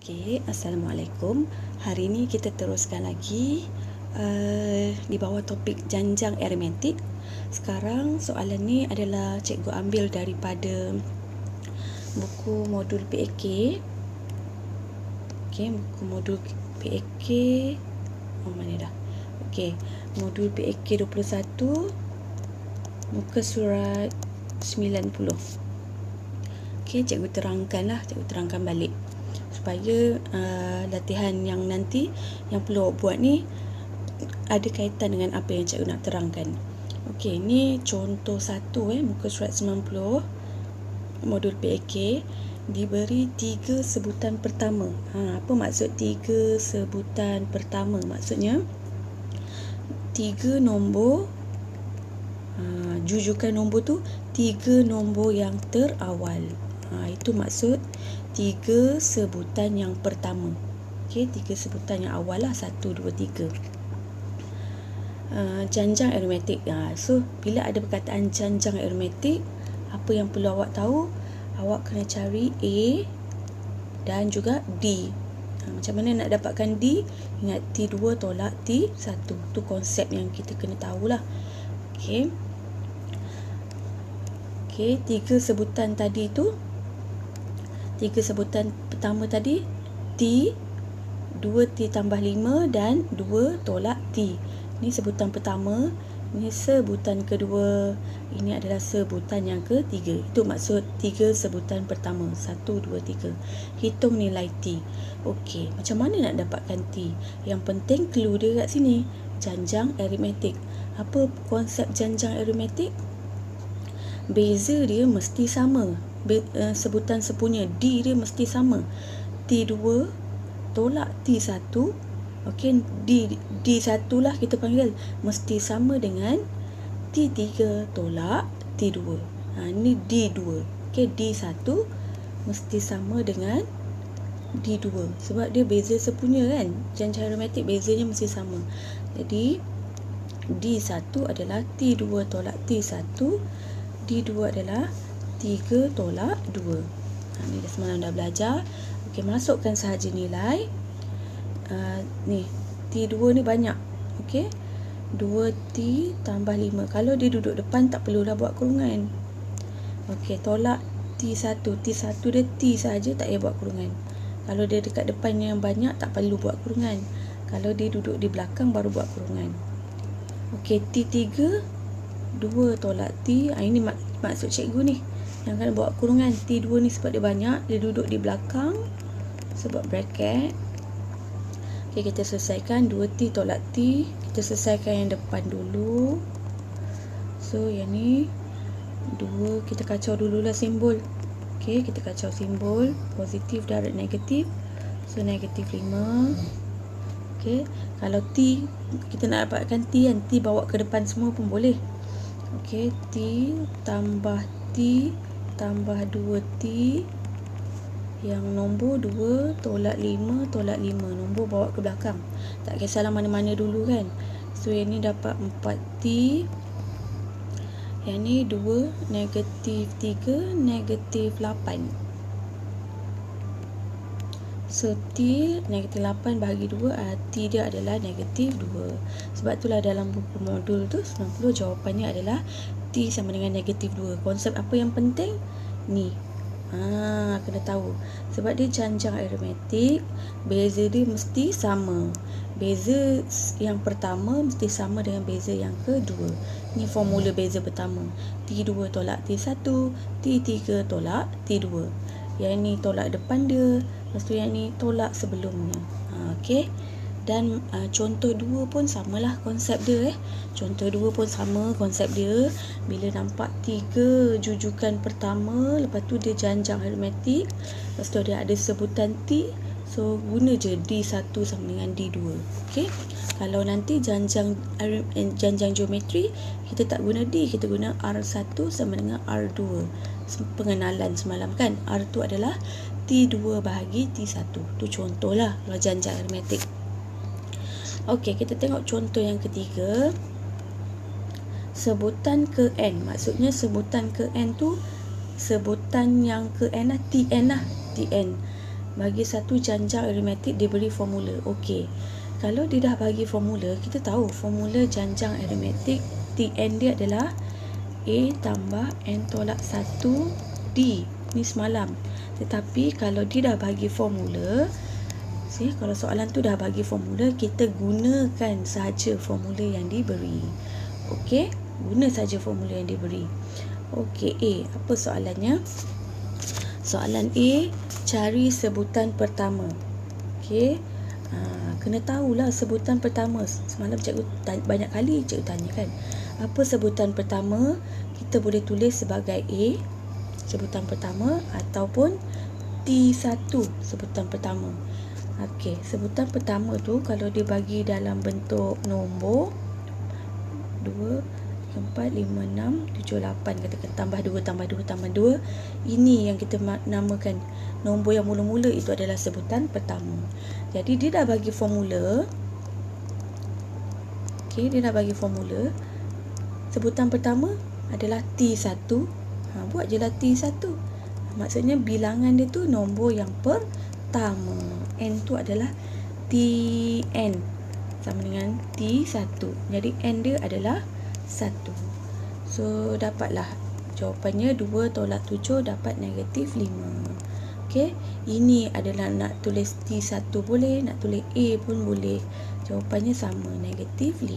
Okey, Assalamualaikum. Hari ini kita teruskan lagi di bawah topik janjang aritmetik. Sekarang soalan ni adalah cikgu ambil daripada buku modul PAK. Okey, buku modul PAK. Mana dah? Okey, modul PAK 21 muka surat 90. Okey, cikgu terangkan balik supaya latihan yang nanti yang perlu awak buat ni ada kaitan dengan apa yang cikgu nak terangkan. Okey, ni contoh 1 muka surat 90 modul PAK diberi 3 sebutan pertama. Apa maksud 3 sebutan pertama? Maksudnya 3 nombor jujukan nombor tu 3 nombor yang terawal. Itu maksud 3 sebutan yang pertama. Okey, 3 sebutan yang awal lah, 1, 2, 3. Janjang aritmetik. So, bila ada perkataan janjang aritmetik, apa yang perlu awak tahu? Awak kena cari A dan juga D. Macam mana nak dapatkan D? Ingat T2 tolak T1. Tu konsep yang kita kena tahulah. Okey. Okey, 3 sebutan tadi tu, 3 sebutan pertama tadi T, 2T tambah 5 dan 2 tolak T. Ini sebutan pertama, ini sebutan kedua, ini adalah sebutan yang ketiga. Itu maksud 3 sebutan pertama, 1, 2, 3. Hitung nilai T. Okey, macam mana nak dapatkan T? Yang penting clue dia kat sini, janjang aritmetik. Apa konsep janjang aritmetik? Beza dia mesti sama. Sebutan sepunya D dia mesti sama. T2 tolak T1. Okey, D1 lah kita panggil, mesti sama dengan T3 tolak T2. Ini D2. Okey, D1 mesti sama dengan D2 sebab dia beza sepunya kan. Janjang aritmetik bezanya mesti sama. Jadi D1 adalah T2 tolak T1. D2 adalah 3 tolak 2. Ni dah semalam dah belajar. Okey, masukkan sahaja nilai. Ni T2 ni banyak. Okey, 2T tambah 5. Kalau dia duduk depan tak perlulah buat kurungan. Okey, tolak T1. T1 dia T saja, tak payah buat kurungan. Kalau dia dekat depan yang banyak tak perlu buat kurungan. Kalau dia duduk di belakang baru buat kurungan. Okey, T3 2 tolak T. Ini maksud cikgu ni yang kena buat kurungan. T2 ni sebab dia banyak, dia duduk di belakang sebab bracket. Okey, kita selesaikan 2T tolak T. Kita selesaikan yang depan dulu. So yang ni 2, kita kacau dululah simbol. Okey, kita kacau simbol positif darab negatif. So negatif 5. Okey, kalau T kita nak dapatkan T kan, T bawa ke depan semua pun boleh. Okey, T tambah T tambah 2T yang nombor 2 tolak 5 tolak 5. Nombor bawa ke belakang. Tak kisahlah mana-mana dulu kan. So yang ni dapat 4T. Yang ni 2 negatif 3 negatif 8. So T negatif 8 bahagi 2, T dia adalah negatif 2. Sebab itulah dalam buku modul tu 90 jawapannya adalah T sama dengan negatif 2. Konsep apa yang penting? Ni. Kena tahu. Sebab dia janjang aritmetik, beza dia mesti sama. Beza yang pertama mesti sama dengan beza yang kedua. Ni formula beza pertama. T2 tolak T1, T3 tolak T2. Yang ni tolak depan dia, lepas tu yang ni tolak sebelumnya. Okey. Dan contoh 2 pun samalah konsep dia. Contoh 2 pun sama konsep dia. Bila nampak 3 jujukan pertama, lepas tu dia janjang aritmetik, lepas tu dia ada sebutan T, so guna je D1 sama dengan D2. Okey. Kalau nanti janjang geometri, kita tak guna D, kita guna R1 sama dengan R2. Pengenalan semalam kan, R2 adalah T2 bahagi T1. Tu contohlah kalau janjang aritmetik. Okey, kita tengok contoh yang ketiga. Sebutan ke N. Maksudnya sebutan ke N tu sebutan yang ke N lah, Tn lah. Tn. bagi satu janjang aritmetik dia beri formula. Okey. Kalau dia dah bagi formula, kita tahu formula janjang aritmetik Tn dia adalah A tambah N tolak 1 D. Ni semalam. Tetapi kalau dia dah bagi formula, kalau soalan tu dah bagi formula, kita gunakan saja formula yang diberi. Okey, guna saja formula yang diberi. Okey, A, apa soalannya? Soalan A, cari sebutan pertama. Okey, kena tahulah sebutan pertama. Semalam cikgu banyak kali cikgu tanya kan. Apa sebutan pertama? Kita boleh tulis sebagai A, sebutan pertama, ataupun T1, sebutan pertama. Okey, sebutan pertama tu kalau dia bagi dalam bentuk nombor 2, 4, 5, 6, 7, 8, katakan tambah 2, tambah 2, tambah 2. Ini yang kita namakan nombor yang mula-mula, itu adalah sebutan pertama. Jadi dia dah bagi formula. Okey, dia dah bagi formula. Sebutan pertama adalah T1. Buat je lah T1. Maksudnya bilangan dia tu nombor yang pertama. N tu adalah Tn sama dengan T1. Jadi N dia adalah 1. So dapatlah jawapannya 2 tolak 7 dapat negatif 5. Okey, ini adalah nak tulis T1 boleh, nak tulis A pun boleh. Jawapannya sama, negatif 5.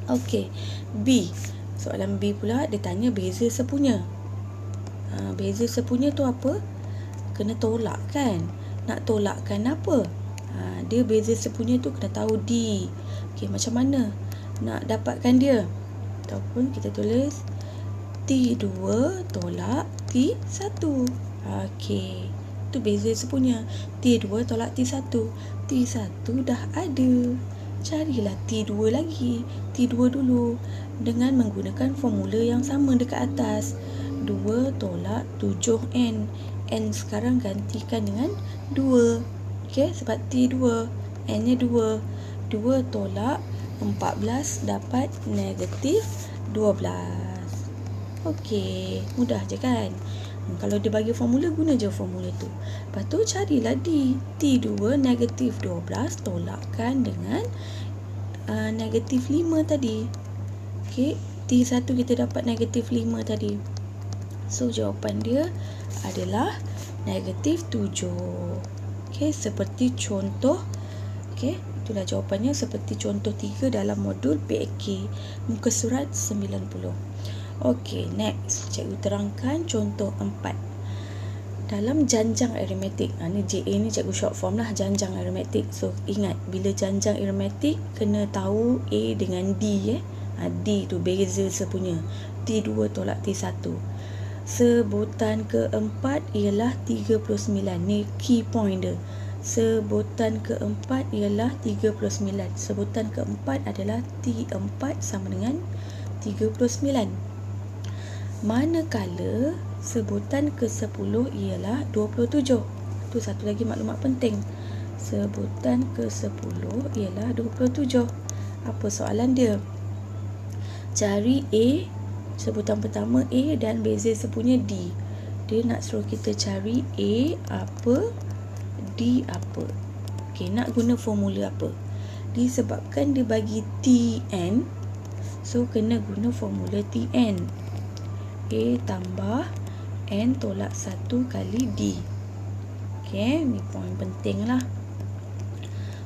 Okey, B. Soalan B pula dia tanya beza sepunya. Beza sepunya tu apa? Kena tolak kan? Nak tolakkan apa? Dia beza sepunya tu kena tahu D. Okey, macam mana nak dapatkan dia? Ataupun kita tulis T2 tolak T1. Okey, tu beza sepunya. T2 tolak T1. T1 dah ada. Carilah T2 lagi. T2 dulu dengan menggunakan formula yang sama dekat atas. 2 tolak 7N. N sekarang gantikan dengan 2. Okey, sebab T2 N-nya 2. 2 tolak 14 dapat negatif 12. Okey, mudah je kan? Kalau dia bagi formula, guna je formula tu. Lepas tu carilah D. T2 negatif 12 tolakkan dengan negatif 5 tadi. Okey, T1 kita dapat negatif 5 tadi. So jawapan dia adalah negatif 7. Okey, seperti contoh. Okey, itulah jawapannya seperti contoh 3 dalam modul PAK muka surat 90. Okey, next cikgu terangkan contoh 4. Dalam janjang aritmetik, ni JA ni cikgu short form lah, janjang aritmetik. So ingat, bila janjang aritmetik kena tahu A dengan D. D tu beza sepunya. T2 tolak T1. Sebutan keempat ialah 39. Ni key point dia. Sebutan keempat ialah 39. Sebutan keempat adalah T4 sama dengan 39. Manakala sebutan ke-10 ialah 27. Tu satu lagi maklumat penting. Sebutan ke-10 ialah 27. Apa soalan dia? Cari A, sebutan pertama A dan beza sepunya D. Dia nak suruh kita cari A apa, D apa. Okey, nak guna formula apa? Disebabkan dia bagi Tn, so kena guna formula Tn. A tambah N tolak 1 kali D. Okey, ni poin penting lah.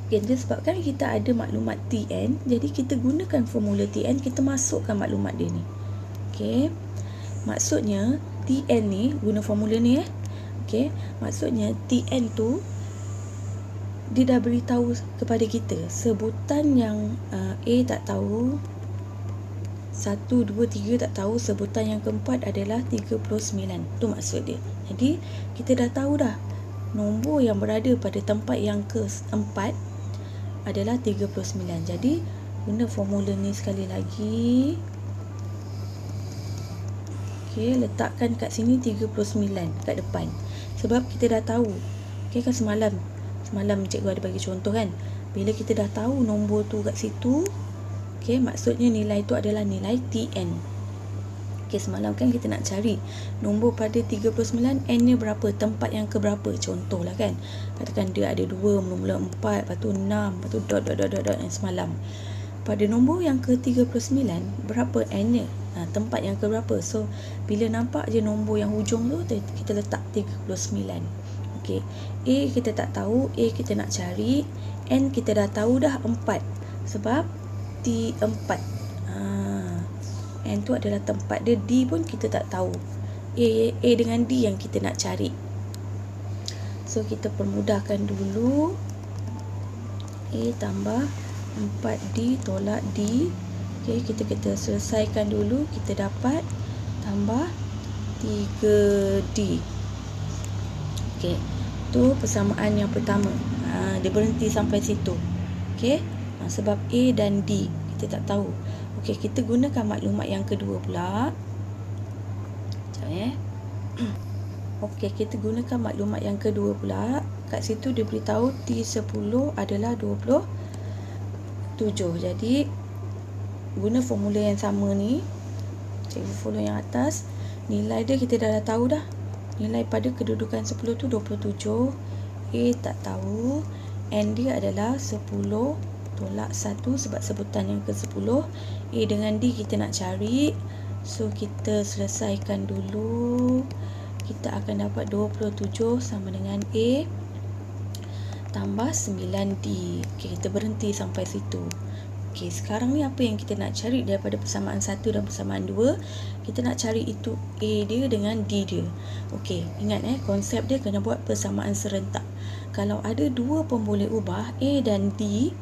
Okay, disebabkan kita ada maklumat Tn, jadi kita gunakan formula Tn, kita masukkan maklumat dia ni. Okey, maksudnya Tn ni, guna formula ni Okey, maksudnya Tn tu dia dah beritahu kepada kita sebutan yang A tak tahu, 1, 2, 3 tak tahu, sebutan yang keempat adalah 39. Tu maksud dia. Jadi kita dah tahu dah nombor yang berada pada tempat yang keempat adalah 39. Jadi guna formula ni sekali lagi. Okey, letakkan kat sini 39 kat depan. Sebab kita dah tahu. Okey kan semalam cikgu ada bagi contoh kan. Bila kita dah tahu nombor tu kat situ, okey, maksudnya nilai tu adalah nilai Tn. Okey, semalam kan kita nak cari nombor pada 39, n nya berapa, tempat yang ke berapa. Contohlah kan, katakan dia ada 2, mula-mula 4, lepas tu 6, lepas tu dot yang semalam. Pada nombor yang ke 39, berapa n nya, tempat yang ke berapa. So bila nampak je nombor yang hujung tu, kita letak 39. Okey, A kita tak tahu, A kita nak cari, n kita dah tahu dah 4 sebab T4. N tu adalah tempat dia. D pun kita tak tahu. A dengan D yang kita nak cari. So kita permudahkan dulu. A tambah 4D tolak D. Okey, kita selesaikan dulu. Kita dapat tambah 3D. Okey, tu persamaan yang pertama. Dia berhenti sampai situ. Okey, sebab A dan D kita tak tahu. Okey, kita gunakan maklumat yang kedua pula. Sekejap Okey, kita gunakan maklumat yang kedua pula. Kat situ dia beritahu T10 adalah 27. Jadi guna formula yang sama ni. Cikgu follow yang atas. Nilai dia kita dah tahu dah. Nilai pada kedudukan 10 tu 27. A tak tahu. N dia adalah 10 tolak 1 sebab sebutan yang ke-10. A dengan D kita nak cari. So kita selesaikan dulu. Kita akan dapat 27 sama dengan A tambah 9D. Okey, kita berhenti sampai situ. Okey, sekarang ni apa yang kita nak cari daripada persamaan 1 dan persamaan 2? Kita nak cari itu A dia dengan D dia. Okey, ingat konsep dia kena buat persamaan serentak. Kalau ada dua pemboleh ubah A dan D,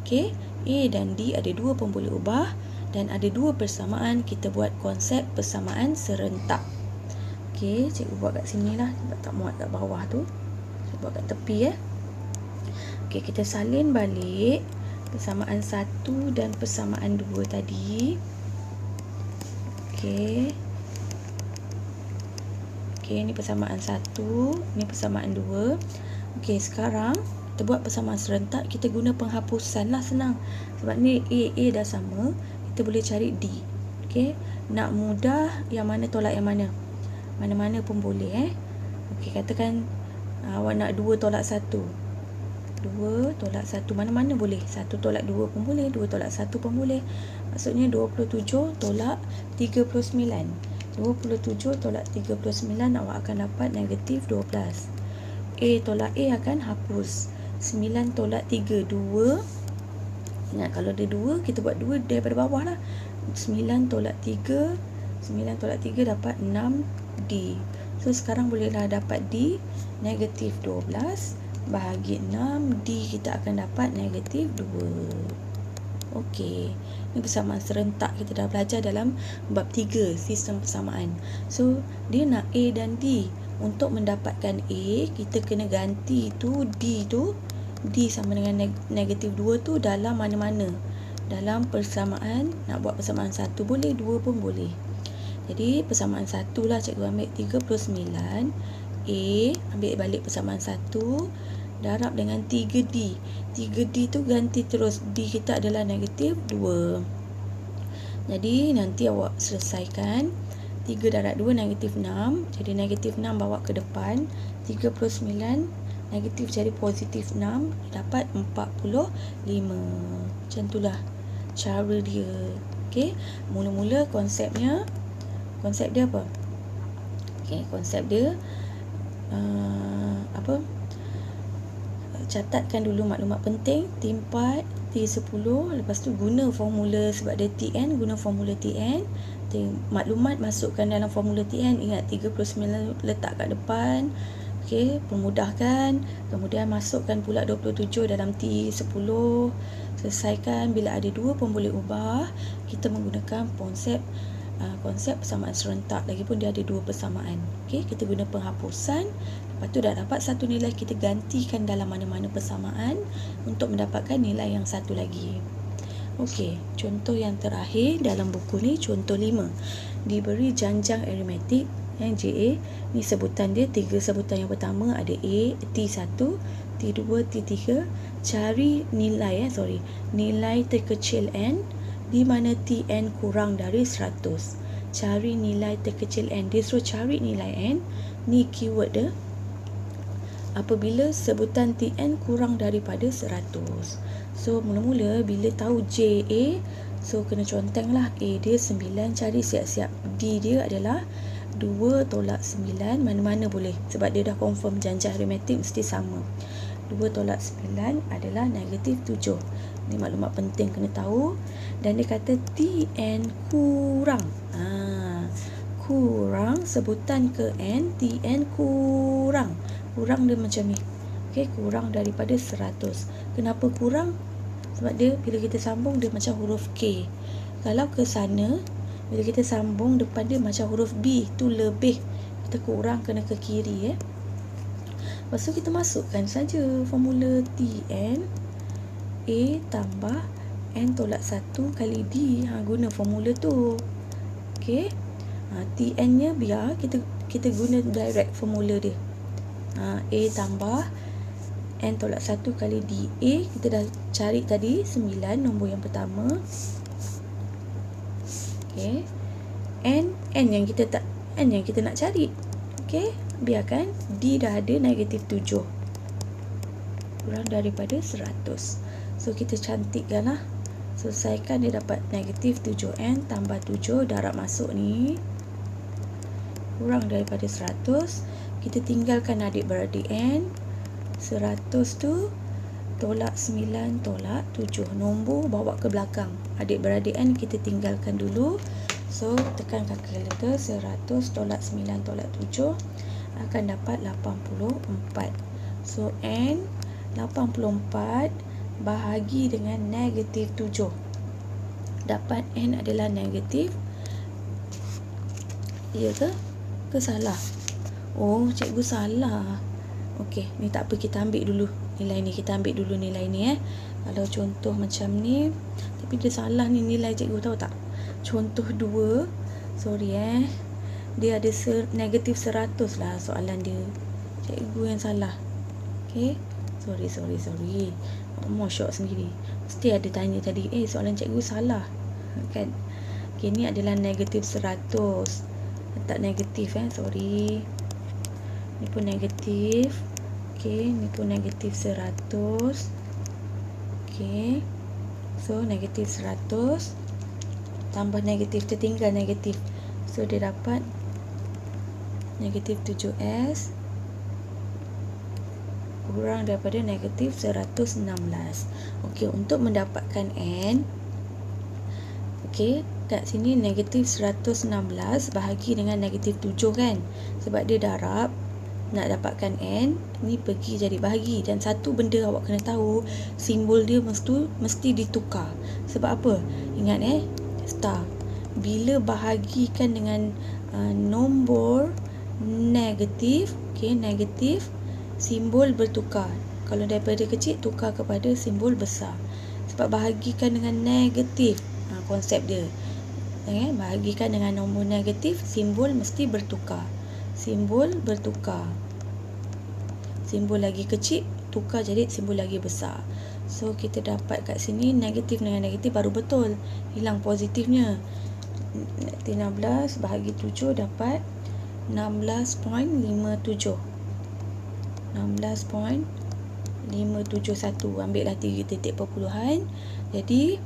okey, A dan D ada dua pemboleh ubah dan ada dua persamaan, kita buat konsep persamaan serentak. Okey, cikgu buat kat sini lah sebab tak muat kat bawah tu. Cikgu buat kat tepi Okey, kita salin balik persamaan 1 dan persamaan 2 tadi. Okey. Okey, ni persamaan 1, ni persamaan 2. Okey, sekarang kita buat persamaan serentak, kita guna penghapusan lah, senang. Sebab ni A dah sama, kita boleh cari D. Okey, nak mudah yang mana tolak yang mana? Mana-mana pun boleh Okey, katakan awak nak 2 tolak 1. 2 tolak 1 mana-mana boleh. 1 tolak 2 pun boleh, 2 tolak 1 pun boleh. Maksudnya 27 tolak 39. 27 tolak 39 awak akan dapat negatif 12. A tolak A akan hapus. 9 tolak 3, 2. Ingat kalau ada 2, kita buat 2 daripada bawah lah. 9 tolak 3, 9 tolak 3 dapat 6D. So sekarang bolehlah dapat D negatif 12 bahagi 6, D kita akan dapat negatif 2. Okey, ini persamaan serentak kita dah belajar dalam bab 3 sistem persamaan. So dia nak A dan D. Untuk mendapatkan A, kita kena ganti tu D tu, D sama dengan negatif 2 tu dalam mana-mana. Dalam persamaan, nak buat persamaan 1 boleh, 2 pun boleh. Jadi persamaan 1 lah, cikgu ambil 39. A, ambil balik persamaan 1, darab dengan 3D. 3D tu ganti terus, D kita adalah negatif 2. Jadi nanti awak selesaikan. 3 darab 2 negatif 6. Jadi negatif 6 bawa ke depan. 39 negatif jadi positif 6. Dapat 45. Macam itulah cara dia. Okey, mula-mula konsep dia apa? Okey, konsep dia apa? Catatkan dulu maklumat penting. T4, T10. Lepas tu guna formula, sebab dia Tn, guna formula Tn. Maklumat masukkan dalam formula Tn. Ingat 39 letak kat depan. Okey, permudahkan. Kemudian masukkan pula 27 dalam T10. Selesaikan. Bila ada dua pemboleh ubah, kita menggunakan konsep persamaan serentak. Lagipun dia ada dua persamaan. Okey, kita guna penghapusan. Lepas tu dah dapat satu nilai, kita gantikan dalam mana-mana persamaan untuk mendapatkan nilai yang satu lagi. Okey, contoh yang terakhir dalam buku ni, contoh 5. Diberi janjang aritmetik yang JA. Ni sebutan dia, 3 sebutan yang pertama ada A, T1, T2, T3. Cari nilai nilai terkecil N di mana Tn kurang dari 100. cari nilai terkecil n. Dia suruh cari nilai n. Ni keyword dia. Apabila sebutan Tn kurang daripada 100. So, mula-mula bila tahu J, A, so kena conteng lah. A dia 9, cari siap-siap. D dia adalah 2 tolak 9, mana-mana boleh. Sebab dia dah confirm janji aritmetik mesti sama. 2 tolak 9 adalah negatif 7. Ini maklumat penting kena tahu. Dan dia kata Tn kurang. Kurang sebutan ke n, Tn kurang. Kurang dia macam ni. Okey, kurang daripada 100. Kenapa kurang? Sebab dia bila kita sambung dia macam huruf K. Kalau ke sana, bila kita sambung depan dia macam huruf B, tu lebih. Kita kurang kena ke kiri. Lepas tu kita masukkan saja formula Tn A tambah n tolak 1 kali D. Guna formula tu. Okey. Tn nya biar kita guna direct formula dia. A tambah n tolak 1 kali D. A kita dah cari tadi 9, nombor yang pertama. Okey. N yang kita nak cari. Okey, biarkan D dah ada negatif 7. Kurang daripada 100. So kita cantikkanlah. Selesaikan, dia dapat negatif 7n tambah 7 darab masuk ni. Kurang daripada 100. Kita tinggalkan adik-beradik n. 100 tu tolak 9 tolak 7. Nombor bawa ke belakang. Adik-beradik n kita tinggalkan dulu. So tekan kalkulator. 100 tolak 9 tolak 7 akan dapat 84. So n 84 bahagi dengan negatif 7. Dapat n adalah negatif. Ya ke? Ke salah? Oh, cikgu salah. Okey, ni tak apa, kita ambil dulu nilai ni. Kita ambil dulu nilai ni Kalau contoh macam ni, tapi dia salah ni nilai cikgu, tahu tak? Contoh 2, sorry dia ada negatif 100 lah soalan dia. Cikgu yang salah. Okey, sorry. Mau syok sendiri. Mesti ada tanya tadi, soalan cikgu salah kan? Okey, ni adalah negatif 100. Tak negatif sorry. Ni pun negatif. Okey, ni pun negatif 100. Okey. So negatif 100 tambah negatif, tertinggal negatif. So dia dapat negatif 7s kurang daripada negatif 116. Okey, untuk mendapatkan n, okey, kat sini negatif 116 bahagi dengan negatif 7 kan? Sebab dia darab, nak dapatkan n, ni pergi jadi bahagi. Dan satu benda awak kena tahu, simbol dia mesti ditukar. Sebab apa? Ingat star. Bila bahagikan dengan nombor negatif, negatif, simbol bertukar. Kalau daripada kecil, tukar kepada simbol besar. Sebab bahagikan dengan negatif, konsep dia. Bahagikan dengan nombor negatif, simbol mesti bertukar. Simbol bertukar. Simbol lagi kecil, tukar jadi simbol lagi besar. So, kita dapat kat sini negatif dengan negatif baru betul. Hilang positifnya. 16 bahagi 7 dapat 16.57. 16.571. Ambillah 3 titik perpuluhan. Jadi,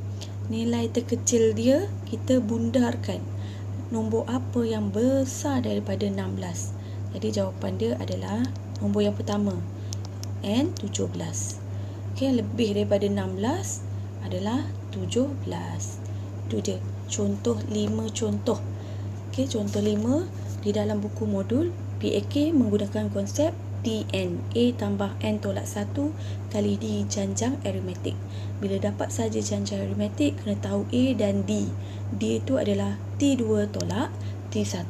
nilai terkecil dia kita bundarkan. Nombor apa yang besar daripada 16? Jadi jawapan dia adalah nombor yang pertama, n 17. Okey, lebih daripada 16 adalah 17. Itu dia. Contoh 5 contoh. Okey, contoh 5 di dalam buku modul PAK menggunakan konsep Tn A tambah n tolak 1 kali D janjang aritmetik. Bila dapat saja janjang aritmetik, kena tahu A dan D. D itu adalah T2 tolak T1.